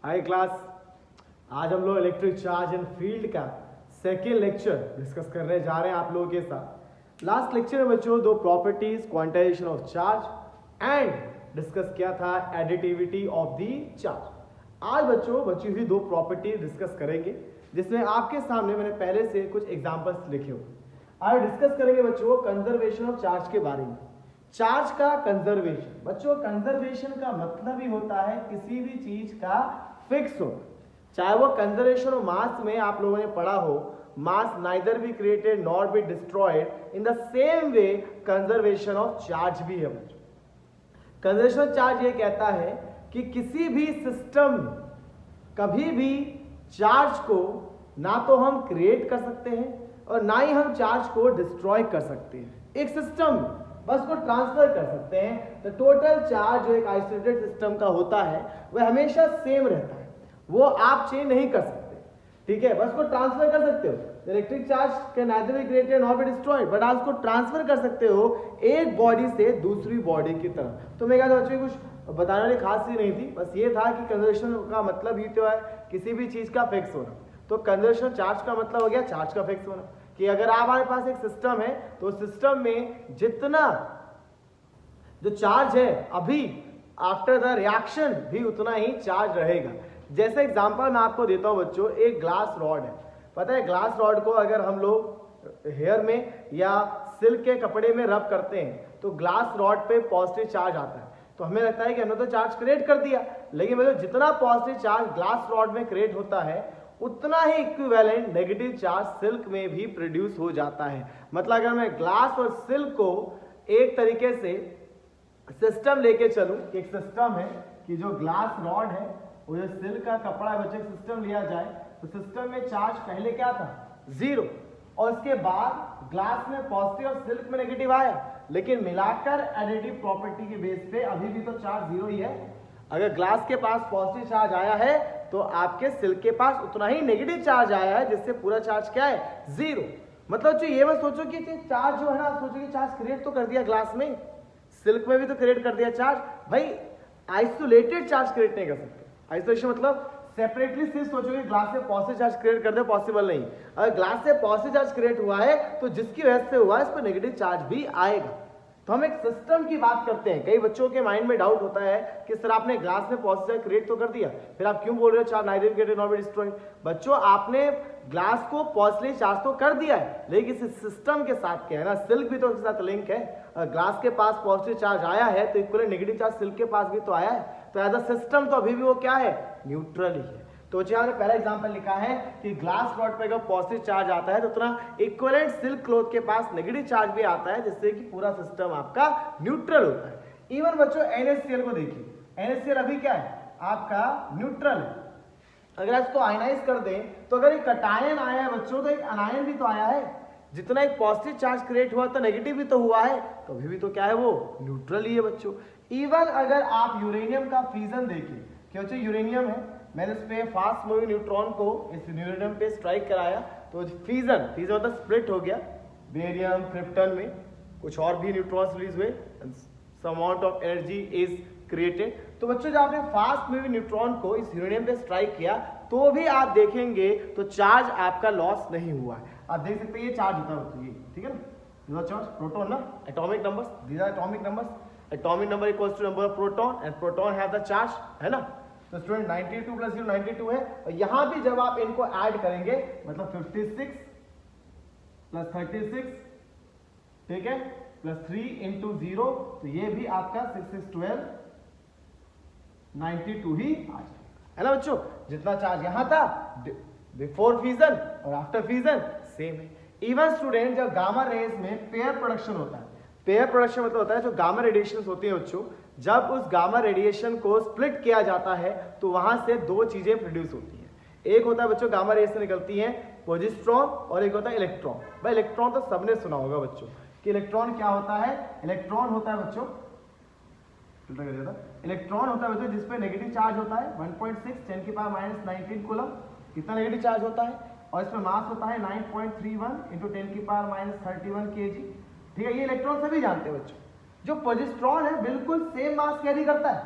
हाय class, आज हम लोग इलेक्ट्रिक चार्ज एंड फील्ड का सेकेंड लेक्चर डिस्कस करने जा रहे हैं आप लोगों के साथ। लास्ट लेक्चर में बच्चों दो properties, quantization of charge and discuss किया था एडिटिविटी ऑफ द चार्ज। आज बच्चों बची हुई दो प्रॉपर्टीज डिस्कस करेंगे, जिसमें आपके सामने मैंने पहले से कुछ एग्जांपल्स लिखे हुए। आज डिस्कस करेंगे बच्चों कंजर्वेशन ऑफ चार्ज के बारे में। चार्ज का कंजर्वेशन, बच्चों कंजर्वेशन का मतलब ही होता है किसी भी चीज का फिक्स हो, चाहे वो कंजर्वेशन ऑफ मास में आप लोगों ने पढ़ा हो, मास neither be created nor be destroyed, in the same way conservation of charge भी है बच्चों। कंजर्वेशन ऑफ चार्ज ये कहता है कि किसी भी सिस्टम कभी भी चार्ज को ना तो हम क्रिएट कर सकते हैं और ना ही हम चार्ज को डिस्ट्रॉय कर सकते हैं। एक सिस्टम बस को ट्रांसफर कर सकते हैं। तो टोटल चार्ज जो एक आइसोलेटेड सिस्टम का होता है वह हमेशा सेम रहता है, वो आप चेंज नहीं कर सकते, ठीक है। बस को ट्रांसफर कर सकते हो। Electric charge can neither be created nor be destroyed, but आप उसको ट्रांसफर कर सकते हो एक बॉडी से दूसरी बॉडी की तरफ। तो मैं कहता हूँ बच्चों कुछ बताने वाली खास चीज नहीं थी, बस ये था कि कंजर्वेशन का मतलब ही तो है किसी भी चीज का फिक्स होना। तो कंजर्वेशन चार्ज का मतलब हो गया चार्ज का फिक्स होना, कि अगर हमारे पास एक सिस्टम है तो सिस्टम में जितना जो चार्ज है अभी आफ्टर द रिएक्शन भी उतना ही चार्ज रहेगा। जैसे एग्जांपल मैं आपको देता हूं बच्चों, एक ग्लास रॉड है। पता है ग्लास रॉड को अगर हम लोग हेयर में या सिल्क के कपड़े में रब करते हैं तो ग्लास रॉड पे पॉजिटिव चार्ज आता है, तो हमें लगता है कि हमने तो चार्ज क्रिएट कर दिया, लेकिन मतलब जितना पॉजिटिव चार्ज ग्लास रॉड में क्रिएट होता है उतना ही इक्विवेलेंट नेगेटिव चार्ज सिल्क में भी प्रोड्यूस हो जाता है। मतलब अगर मैं ग्लास और सिल्क को एक तरीके से सिस्टम लेके चलूं, एक सिस्टम है कि जो ग्लास रॉड है वो जो सिल्क का कपड़ा है, बच्चे सिस्टम लिया जाए तो सिस्टम में चार्ज पहले क्या था, जीरो, और उसके बाद ग्लास में पॉजिटिव और सिल्क में नेगेटिव आया, लेकिन मिलाकर एडिटिव प्रॉपर्टी के बेस पे अभी भी तो चार्ज जीरो ही है। अगर ग्लास के पास पॉजिटिव चार्ज आया है तो आपके सिल्क के पास उतना ही नेगेटिव चार्ज आया है, जिससे पूरा चार्ज क्या है, जीरो। मतलब जो ये मत सोचो कि चार्ज जो है ना, सोचो कि चार्ज क्रिएट तो कर दिया ग्लास में, सिल्क में भी तो क्रिएट कर दिया चार्ज। भाई आइसोलेटेड चार्ज क्रिएट नहीं कर सकते। आइसोलेशन मतलब सेपरेटली सिर्फ सोचोगे ग्लास से पॉजिटिव चार्ज क्रिएट कर दे, पॉसिबल नहीं। अगर ग्लास से पॉजिटिव चार्ज क्रिएट हुआ है तो जिसकी वजह से हुआ है इस पर नेगेटिव चार्ज भी आएगा। तो हम एक सिस्टम की बात करते हैं। कई बच्चों के माइंड में डाउट होता है कि सर आपने ग्लास में पॉजिटिव चार्ज क्रिएट तो कर दिया, फिर आप क्यों बोल रहे हो charge neither created nor be destroyed. बच्चों आपने ग्लास को पॉजिटिव चार्ज तो कर दिया है, लेकिन इस सिस्टम के साथ क्या है ना, सिल्क भी तो उसके साथ लिंक है। ग्लास के पास पॉजिटिव चार्ज आया है तो इक्वल नेगेटिव चार्ज सिल्क के पास भी तो आया है, तो एज अ सिस्टम तो अभी भी वो क्या है, न्यूट्रल ही है। तो यहाँ हमने पहला एग्जांपल लिखा है कि ग्लास रॉड पे अगर पॉजिटिव चार्ज आता है तो उतना इक्विवेलेंट सिल्क क्लॉथ के पास नेगेटिव चार्ज भी आता है, जिससे कि पूरा सिस्टम आपका न्यूट्रल होता है। इवन बच्चों NaCl को देखिए, NaCl अभी क्या है, आपका न्यूट्रल है। अगर इसको आयनाइज कर दें तो अगर एक कटायन आया है बच्चों तो एक अनायन भी तो आया है। जितना एक पॉजिटिव चार्ज क्रिएट हुआ तो नेगेटिव भी तो हुआ है, तो अभी भी तो क्या है, वो न्यूट्रल ही है बच्चों। इवन अगर आप यूरेनियम का फ्यूजन देखें, क्या बच्चों यूरेनियम है, मैंने इस पे फास्ट मूविंग न्यूट्रॉन को इस यूरेनियम पे स्ट्राइक कराया तो फ्यूजन मतलब स्प्लिट हो गया, बेरियम क्रिप्टन में कुछ और भी न्यूट्रॉन्स रिलीज हुए, some amount of energy is created. तो बच्चों जब आपने फास्ट मूविंग न्यूट्रॉन को इस यूरेनियम पे स्ट्राइक किया तो भी आप देखेंगे तो चार्ज आपका लॉस नहीं हुआ है। आप देख सकते हैं ये चार्ज होता है, ठीक है ना, चार्ज प्रोटॉन ना, atomic numbers, these are atomic numbers, atomic number equals to number of proton and proton have the charge, है ना। तो स्टूडेंट 92 प्लस 0 92 है, और यहां भी जब आप इनको ऐड करेंगे मतलब 56 प्लस 36, ठीक है, प्लस 3 इंटू 0, तो ये भी आपका 6 6 12 92 ही आ जाएगा, है ना बच्चों। जितना चार्ज यहां था बिफोर फ्यूजन और आफ्टर फ्यूजन सेम है। इवन स्टूडेंट जब गामा रेज में पेयर प्रोडक्शन होता है, पेयर प्रोडक्शन मतलब होता है जो गामा रेडिएशन होती है बच्चों, जब उस गामा रेडिएशन को स्प्लिट किया जाता है तो वहां से दो चीजें प्रोड्यूस होती हैं। एक होता है बच्चों गामा रेज से निकलती है पोजिट्रॉन और एक होता है इलेक्ट्रॉन। भाई इलेक्ट्रॉन तो सबने सुना होगा बच्चों कि इलेक्ट्रॉन क्या होता है, इलेक्ट्रॉन होता है बच्चों, इलेक्ट्रॉन होता है बच्चों जिसपे नेगेटिव चार्ज होता है 1.6 10 की पावर -19 कूलम, कितना नेगेटिव चार्ज होता है, और इसमें मास होता है 9.31 इंटू 10 की पावर -31 kg, ठीक है। ये इलेक्ट्रॉन सभी जानते हैं बच्चों। जो पोजिट्रॉन है बिल्कुल सेम मास कैरी करता है,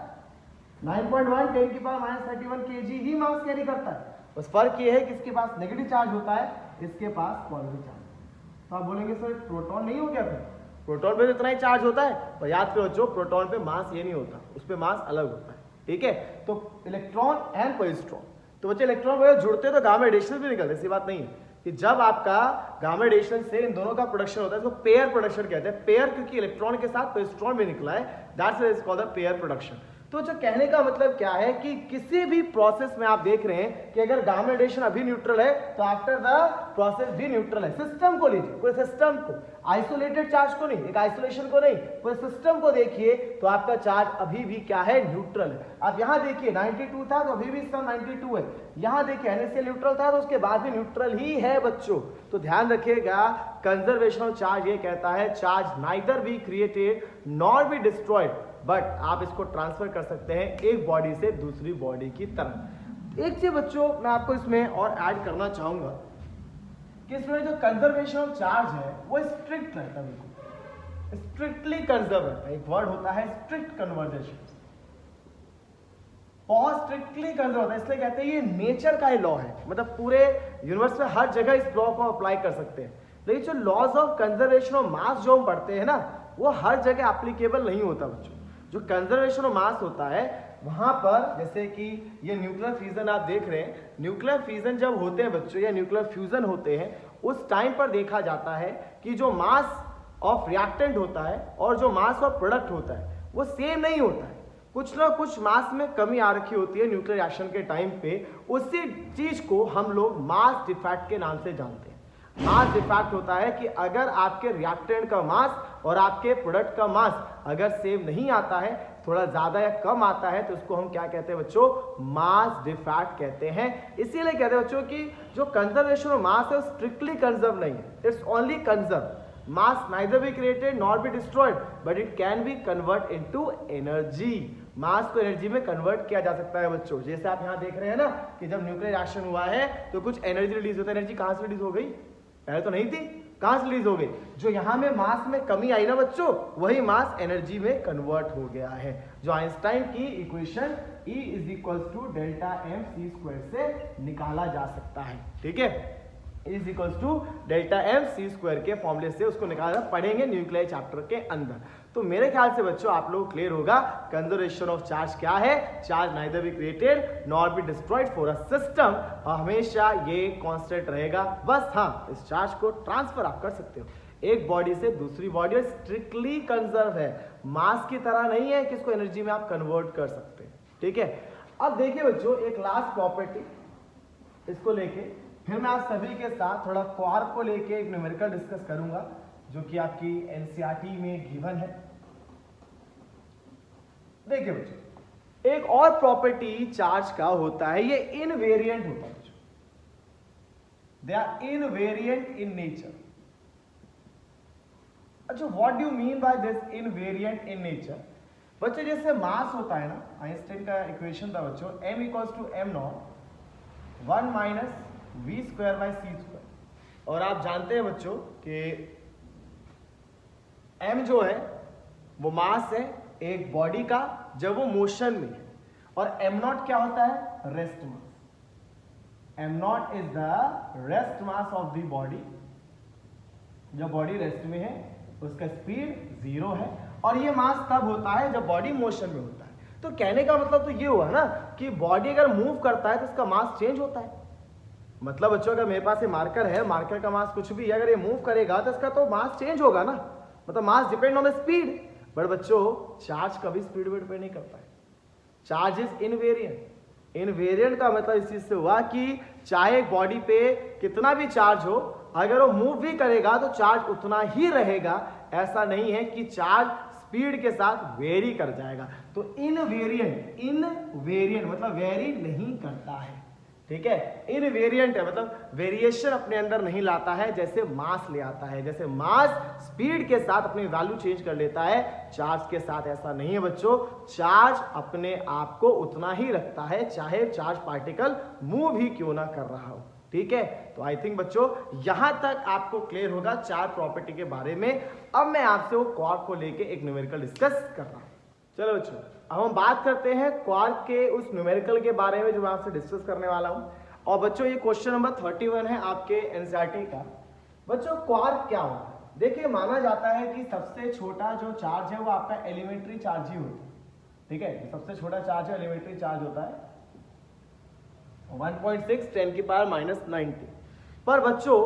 9.1 10⁻³ kg ही मास कैरी करता है। बस फर्क ये है कि इसके पास नेगेटिव चार्ज होता है, इसके पास पॉजिटिव चार्ज। तो आप बोलेंगे सर प्रोटॉन नहीं हो गया फिर? प्रोटॉन पे तो इतना ही चार्ज होता है, पर याद करो बच्चों प्रोटॉन पे मास ये नहीं होता, उस पे मास अलग होता है, ठीक है। तो इलेक्ट्रॉन एंड पॉजिट्रॉन, तो बच्चे इलेक्ट्रॉन वगैरह जुड़ते तो गामा रेडिएशन भी निकलते, ऐसी बात नहीं है कि जब आपका गामा रेडिएशन से इन दोनों का प्रोडक्शन होता है इसको पेयर प्रोडक्शन कहते हैं। पेयर क्योंकि इलेक्ट्रॉन के साथ पॉजिट्रॉन भी निकला है, that's why it's called the pair production. तो जो कहने का मतलब क्या है कि किसी भी प्रोसेस में आप देख रहे हैं कि अगर गामा रेडिएशन अभी न्यूट्रल है तो आफ्टर द प्रोसेस भी न्यूट्रल है। सिस्टम को लीजिए, पूरे सिस्टम को, आइसोलेटेड चार्ज को नहीं, एक आइसोलेशन को नहीं, पूरे सिस्टम को देखिए तो आपका चार्ज अभी भी क्या है, न्यूट्रल है। आप यहां देखिए 92 था तो अभी भी इसका 92 है, यहां देखिए NaCl न्यूट्रल था तो उसके बाद भी न्यूट्रल ही है बच्चों। तो ध्यान रखिएगा कंजर्वेशन ऑफ चार्ज ये कहता है charge neither be created nor be destroyed, but आप इसको ट्रांसफर कर सकते हैं एक बॉडी से दूसरी बॉडी की तरफ। एक चीज बच्चों मैं आपको इसमें और ऐड करना चाहूंगा कि इसमें जो कंजर्वेशन ऑफ चार्ज है वो स्ट्रिक्ट रहता है, बिल्कुल स्ट्रिक्टली कंजर्व रहता है। एक वर्ड होता है स्ट्रिक्ट कन्वर्जेशन, बहुत स्ट्रिक्टली कंजर्व होता है, इसलिए कहते हैं ये नेचर का ही लॉ है, मतलब पूरे यूनिवर्स में हर जगह इस लॉ को अप्लाई कर सकते हैं। लेकिन जो laws of conservation of mass जो हम पढ़ते हैं ना वो हर जगह एप्लीकेबल नहीं होता बच्चों। जो कंजर्वेशन ऑफ मास होता है वहां पर, जैसे कि ये न्यूक्लियर फ्यूजन आप देख रहे हैं, न्यूक्लियर फ्यूजन जब होते हैं बच्चों या न्यूक्लियर फ्यूजन होते हैं उस टाइम पर देखा जाता है कि जो मास ऑफ रिएक्टेंट होता है और जो मास ऑफ प्रोडक्ट होता है वो सेम नहीं होता है, कुछ ना कुछ मास में कमी आ रखी होती है न्यूक्लियर रिएक्शन के टाइम पे। उसी चीज को हम लोग मास डिफेक्ट के नाम से जानते हैं। मास डिफेक्ट होता है कि अगर आपके रिएक्टेंट का मास और आपके प्रोडक्ट का मास अगर सेम नहीं आता है, थोड़ा ज्यादा या कम आता है, तो उसको हम क्या कहते हैं बच्चों, मास डिफेक्ट कहते हैं। इसीलिए कहते हैं बच्चों कि जो कंजर्वेशन ऑफ मास है वो स्ट्रिक्टली कंजर्व नहीं है, it's only conserve. Mass neither be created nor be destroyed but it can be convert into energy. Mass को एनर्जी में कन्वर्ट किया जा सकता है बच्चों। जैसे आप यहाँ देख रहे हैं ना कि जब न्यूक्लियर रिएक्शन हुआ है तो कुछ एनर्जी रिलीज होता है। एनर्जी कहाँ से रिलीज हो गई? पहले तो नहीं थी, कहां से रिलीज हो गई? जो यहां में मास में कमी आई ना बच्चों, वही मास एनर्जी में कन्वर्ट हो गया है। जो आइंस्टाइन की इक्वेशन E = Δmc² से निकाला जा सकता है, ठीक है। E = Δmc² के फॉर्मूले से उसको निकाला पढ़ेंगे न्यूक्लियर चैप्टर के अंदर। तो मेरे ख्याल से बच्चों आप लोग क्लियर होगा कंजर्वेशन ऑफ चार्ज क्या है। Charge neither be created nor be destroyed for a system, हमेशा ये कांस्टेंट रहेगा। बस हाँ, इस चार्ज को ट्रांसफर आप कर सकते हो एक बॉडी से दूसरी बॉडी, स्ट्रिक्टली कंजर्व है, मास की तरह नहीं है कि इसको एनर्जी में आप कन्वर्ट कर सकते हैं, ठीक है। अब देखिए बच्चों एक लास्ट प्रॉपर्टी इसको लेके फिर मैं आप सभी के साथ थोड़ा क्वार्क को लेके एक न्यूमेरिकल डिस्कस करूंगा जो कि आपकी एनसीईआरटी में गिवन है। देखिए बच्चों एक और प्रॉपर्टी चार्ज का होता है, ये इनवेरिएंट होता है बच्चों, they are invariant in nature. अच्छा, what do you mean by this invariant in nature? बच्चों जैसे मास होता है ना, आइंस्टाइन का इक्वेशन था बच्चों, m = m0 1 - v²/c²। और आप जानते हैं बच्चों कि m जो है वो मास है एक बॉडी का जब वो मोशन में है, और m0 क्या होता है? Rest mass. m0 is the rest mass of the body. जब बॉडी रेस्ट में है उसका स्पीड 0 है, और ये मास तब होता है जब बॉडी मोशन में होता है। तो कहने का मतलब तो ये हुआ ना कि बॉडी अगर मूव करता है तो उसका मास चेंज होता है। मतलब बच्चों अगर मेरे पास ये मार्कर है, मार्कर का मास कुछ भी, अगर ये मूव करेगा तो इसका तो मास चेंज होगा ना, मतलब mass depend on the speed. But बच्चों चार्ज कभी स्पीड पे डिपेंड नहीं करता है, चार्ज इज इनवेरिएंट। इनवेरिएंट का मतलब इस चीज से हुआ कि चाहे बॉडी पे कितना भी चार्ज हो, अगर वो मूव भी करेगा तो चार्ज उतना ही रहेगा। ऐसा नहीं है कि चार्ज स्पीड के साथ वेरी कर जाएगा। तो इनवेरिएंट मतलब वेरी नहीं करता है, ठीक है। इनवेरिएंट है मतलब वेरिएशन अपने अंदर नहीं लाता है जैसे मास ले आता है। जैसे मास स्पीड के साथ अपनी वैल्यू चेंज कर लेता है, चार्ज के साथ ऐसा नहीं है बच्चों। चार्ज अपने आप को उतना ही रखता है चाहे चार्ज पार्टिकल मूव ही क्यों ना कर रहा हो, ठीक है। तो आई थिंक बच्चों यहां तक आपको क्लियर होगा चार प्रॉपर्टी के बारे में। अब मैं आपसे वो क्वार्क को लेके एक न्यूमेरिकल डिस्कस कर रहा हूं। चलो बच्चों अब हम बात करते हैं क्वार्क के उस न्यूमेरिकल के बारे में जो मैं आपसे डिस्कस करने वाला हूं। और बच्चों ये क्वेश्चन नंबर 31 है आपके एनसीईआरटी का। बच्चों क्वार्क क्या होता है? देखिए माना जाता है कि सबसे छोटा जो चार्ज है वो आपका एलिमेंट्री चार्ज ही होता है। ठीक है, सबसे छोटा चार्ज है एलिमेंट्री चार्ज होता है 1.6 10⁻⁻90। पर बच्चों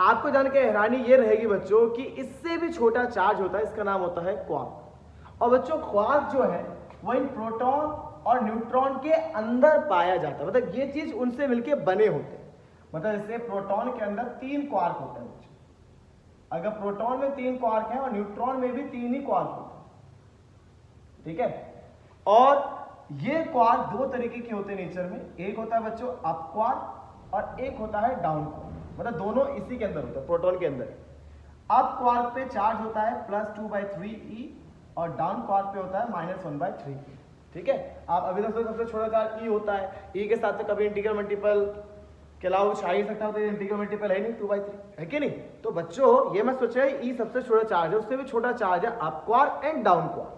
आपको जान के हैरानी ये रहेगी बच्चों कि इससे भी छोटा चार्ज होता है, इसका नाम होता है क्वार्क। और बच्चों क्वार्क जो है वो इन प्रोटॉन और न्यूट्रॉन के अंदर पाया जाता है, मतलब ये चीज उनसे मिलके बने होते हैं। मतलब जैसे प्रोटॉन के अंदर 3 क्वार्क होते हैं बच्चों, अगर प्रोटॉन में 3 क्वार्क है और न्यूट्रॉन में भी 3 ही क्वार्क होते हैं। ठीक है, और ये क्वार्क 2 तरीके के होते हैं नेचर में, एक होता है बच्चों अप क्वार्क और एक होता है डाउन क्वार्क, मतलब दोनों इसी के अंदर होता है, प्रोटॉन के अंदर। अप क्वार्क पे चार्ज होता है +2/3e और डाउन क्वार्क पे होता है -1/3e। ठीक है, आप अभी तक सबसे छोटा चार्ज e होता है, e के साथ कभी इंटीग्रल मल्टीपल के अलावा कुछ आ ही सकता, तो इंटीग्रल मल्टीपल है नहीं, 2/3 है कि नहीं। तो बच्चों ये मैं सोचा ई सबसे छोटा चार्ज है, उससे भी छोटा चार्ज है up quark and down quark.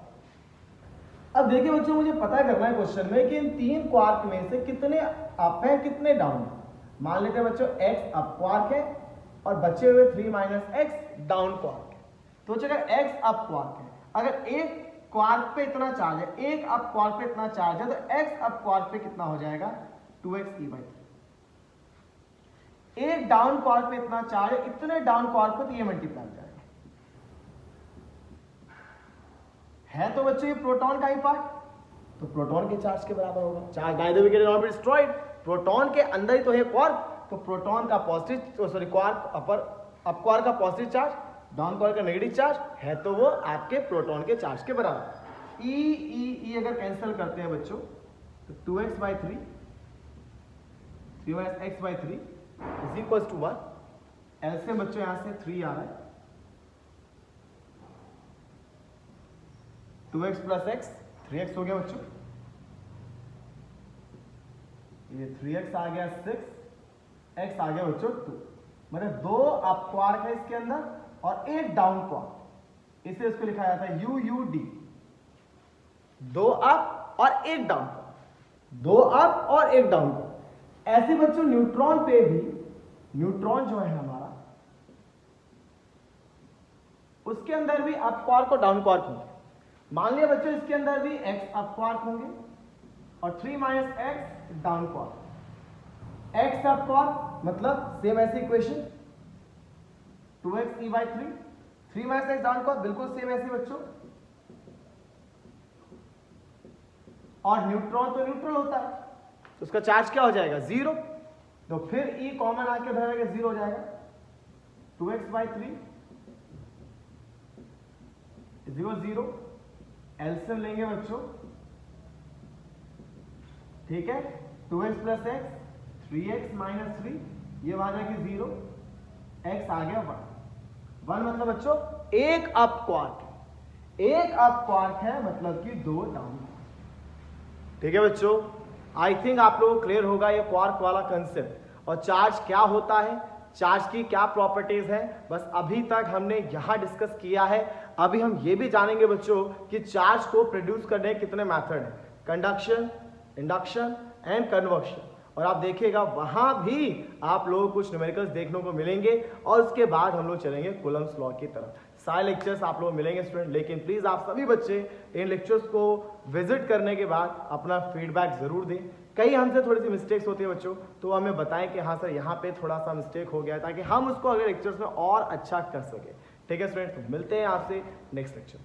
अब देखिए बच्चों मुझे पता करना है क्वेश्चन में कि इन 3 क्वार्क में से कितने अप है कितने डाउन है। मान लेते हैं बच्चों x अप क्वार्क है और बचे हुए 3 - x डाउन क्वार्क है। तो अगर x अप क्वार्क है, अगर एक क्वार्क पे इतना चार्ज है, एक अप क्वार्क पे इतना चार्ज है, तो x अप क्वार्क पे कितना हो जाएगा 2xe/3। एक डाउन क्वार्क पे इतना चार्ज है, इतने डाउन क्वार्क पे तो ये मल्टीप्लाई हो जाएगा। है तो बच्चों ये प्रोटॉन का ही पार्ट, तो प्रोटॉन के चार्ज के बराबर होगा। Charge neither will not be destroyed, proton के अंदर ही तो है क्वार्क, तो प्रोटॉन का positive sorry quark up quark का पॉजिटिव चार्ज, डाउन क्वार्क का नेगेटिव चार्ज है, तो वो आपके प्रोटॉन के चार्ज के बराबर। ई अगर कैंसिल करते हैं बच्चों तो 2x/3 3 - x/3 = 1। ऐसे बच्चों यहां से 3 आ रहा है, 2x + x 3x हो गया बच्चों, ये 3x आ गया 6x आ गया बच्चों 2। मतलब 2 अप क्वार्क है इसके अंदर और एक डाउन क्वार्क, इसे इसको लिखा जाता है UUD, 2 अप और एक डाउन, 2 अप और एक डाउन। ऐसे बच्चों न्यूट्रॉन पे भी, न्यूट्रॉन जो है हमारा उसके अंदर भी अप क्वार्क और डाउन क्वार्क होंगे। मान लिया बच्चों इसके अंदर भी x अप क्वार्क होंगे और 3 - x down quark. x up quark मतलब सेम ऐसी equation 2xe/3, 3 - x down quark बिल्कुल सेम ऐसी बच्चों। और न्यूट्रॉन तो न्यूट्रल होता है, तो उसका चार्ज क्या हो जाएगा 0, तो फिर e कॉमन आके उधर आएगा 0 हो जाएगा, 2x/3 0 एलसीएम लेंगे बच्चों। ठीक है, 2x + x 3x - 3, ये आ जाएगी 0, x आ गया 1 मतलब बच्चों एक अप क्वार्क, एक अप क्वार्क है मतलब कि 2 डाउन। ठीक है बच्चों, आई थिंक आप लोगों को क्लियर होगा ये क्वार्क वाला कंसेप्ट और चार्ज क्या होता है, चार्ज की क्या प्रॉपर्टीज है, बस अभी तक हमने यहां डिस्कस किया है। अभी हम ये भी जानेंगे बच्चों कि चार्ज को प्रोड्यूस करने के कितने मेथड हैं, कंडक्शन, इंडक्शन एंड कन्वर्शन। और आप देखिएगा वहां भी आप लोगों को कुछ न्यूमेरिकल्स देखने को मिलेंगे और उसके बाद हम लोग चलेंगे कूलम्स लॉ की तरफ। सारे लेक्चर्स आप लोग मिलेंगे स्टूडेंट, लेकिन प्लीज आप सभी बच्चे इन लेक्चर्स को विजिट करने के बाद अपना फीडबैक जरूर दें। कई हमसे थोड़ी सी मिस्टेक्स होती है बच्चों, तो हमें बताएं कि हाँ सर यहाँ पे थोड़ा सा मिस्टेक हो गया है, ताकि हम उसको अगले लेक्चर्स में और अच्छा कर सकें। ठीक है स्टूडेंट, तो मिलते हैं आपसे नेक्स्ट लेक्चर।